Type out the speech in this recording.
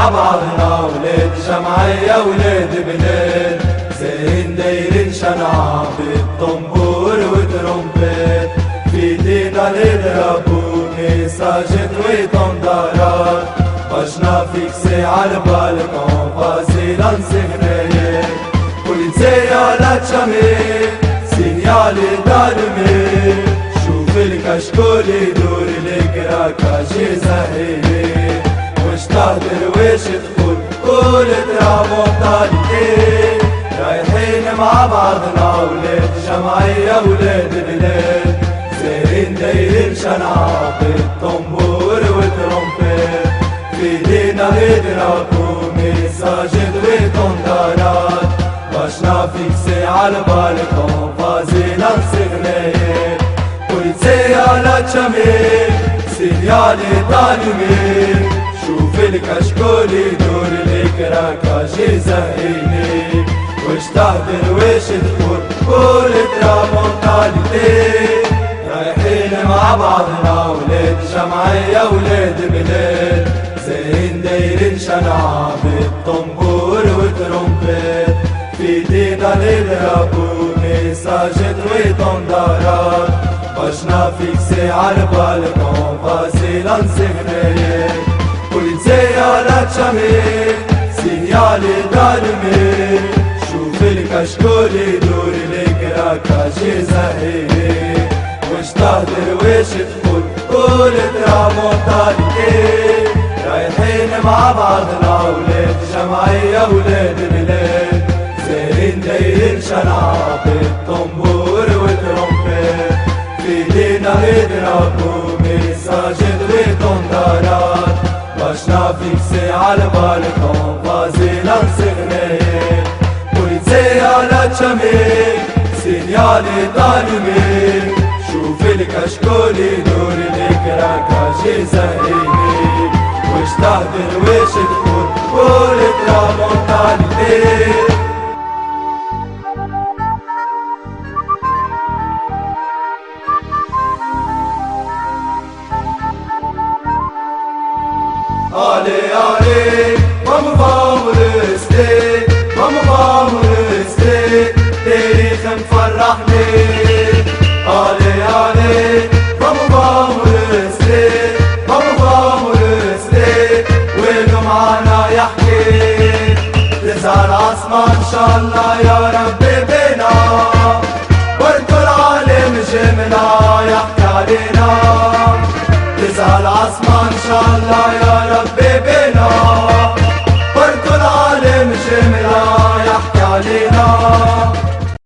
مع بعضنا ولاد جمعية ولاد بلاد، زين دايرين شنعة بالطنبور وترومبات، في ايدينا نضربوا مساجد وطندرات، بشنا فيكسي عالبالكون فاصيلا نسخنايات، بوليسية لا تشمي سينيالي دارمي، شوف الكشكول يدور الكراكاجي زهيري، وش تهدر وش تقول قول ترامو طالقين، رايحين مع بعضنا ولاد جمعية ولاد بلاد، زين دايرين شنعة بالطنبور وترومبات، في ايدينا نضربوا مساجد وطندرات، بشنا فيكسي عالبالكون فازينا نسخنايات، بوليسية لا تشمي سينيالي طالمي، شوف الكشكول يدور الكراكاجي زهيني، وش تهدر وش تقول قول ترامو طالقين، رايحين مع بعضنا ولاد جمعية ولاد بلاد، زين دايرين شنعة بالطنبور وترومبات، في ايدينا نضربوا مساجد وطندرات، بشنا فيكسي عالبالكون فاصيلا نسخنايات، بوليسية لا تشمي سينيالي دارمي، شوف الكشكول يدور الكراكاجي زهيري، وش تهدر وش تقول قول ترامو طالقين، رايحين مع بعضنا ولاد جمعية ولاد بلاد، زين دايرين شنعة بالطنبور وترومبات، في ايدينا نضربوا مساجد وطندرات، بشنا فيكسي عالبالكون فازيلا نسخنايات، بوليسية لا تشمي سينيالي طالمي، شوف الكشكول يدور الكراكاجي زهيني، وش تهدر وش تقول قول ترامو طالقين. Allez, allez, vamos rester, vamos rester, تاريخ مفرحني. Allez, allez, vamos rester, vamos rester, وينو معانا يحكي، تزهر عاصمة إن شاء الله يا ربي بينا، واركو العالم جمنا يحكي علينا، تزهر العاصمة إن شاء الله يا ربي بينا، واركو العالم جمنا يحكي علينا.